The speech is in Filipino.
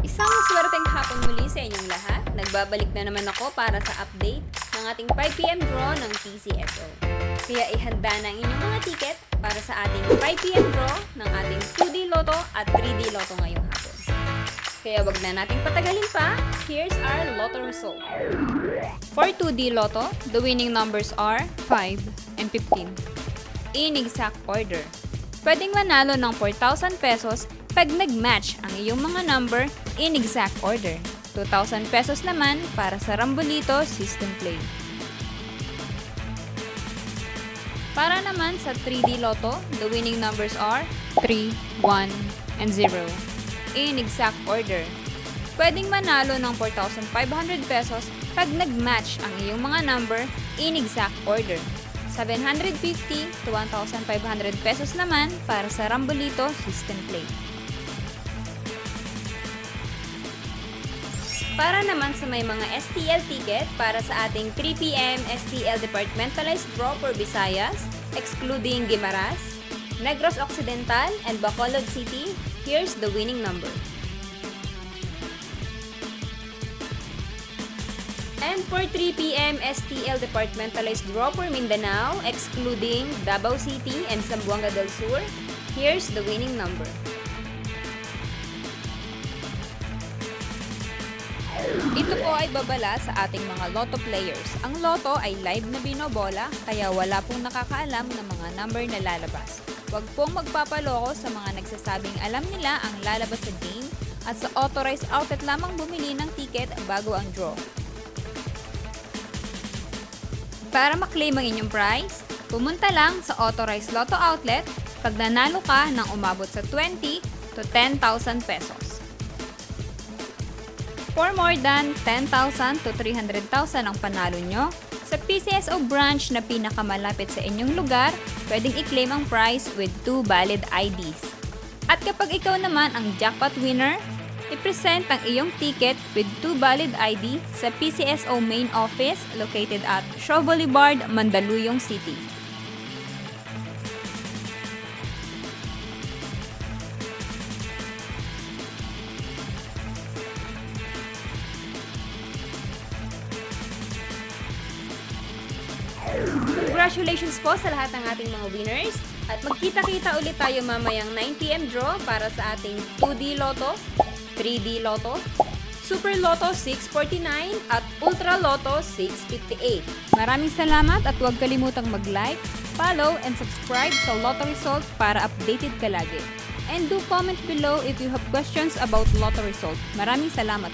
Isang swerteng hapon muli sa inyong lahat. Nagbabalik na naman ako para sa update ng ating 5pm draw ng PCSO. Kaya ihanda na ang inyong mga ticket para sa ating 5pm draw ng ating 2D Lotto at 3D Lotto ngayong hapon. Kaya wag na nating patagalin pa, here's our Lotto result. For 2D Lotto, the winning numbers are 5 and 15. In exact order. Pwedeng manalo ng 4,000 pesos pag nag-match ang iyong mga number in exact order. 2,000 pesos naman para sa Rambolito System Play. Para naman sa 3D Lotto, the winning numbers are 3, 1, and 0. In exact order. Pwedeng manalo ng 4,500 pesos pag nag-match ang iyong mga number in exact order. 750 to 1,500 pesos naman para sa Rambolito System Play. Para naman sa may mga STL ticket para sa ating 3pm STL Departmentalized Draw for Visayas, excluding Guimaras, Negros Occidental, and Bacolod City, here's the winning number. And for 3pm STL Departmentalized Draw for Mindanao, excluding Davao City and Zamboanga del Sur, here's the winning number. Ito po ay babala sa ating mga Lotto players. Ang Lotto ay live na binobola, kaya wala pong nakakaalam ng mga number na lalabas. Huwag pong magpapaloko sa mga nagsasabing alam nila ang lalabas sa game at sa authorized outlet lamang bumili ng ticket bago ang draw. Para maklaim ang inyong prize, pumunta lang sa authorized Lotto outlet pag nanalo ka ng umabot sa 20 to 10,000 pesos. For more than 10,000 to 300,000 ang panalo nyo, sa PCSO branch na pinakamalapit sa inyong lugar, pwedeng i-claim ang prize with 2 valid IDs. At kapag ikaw naman ang jackpot winner, i-present ang iyong ticket with 2 valid ID sa PCSO main office located at Shaw Boulevard, Mandaluyong City. Congratulations po sa lahat ng ating mga winners at magkita-kita ulit tayo mamayang 9pm draw para sa ating 2D Lotto, 3D Lotto, Super Lotto 649 at Ultra Lotto 658. Maraming salamat at huwag kalimutang mag-like, follow, and subscribe sa Lotto Result para updated ka lagi. And do comment below if you have questions about Lotto Result. Maraming salamat.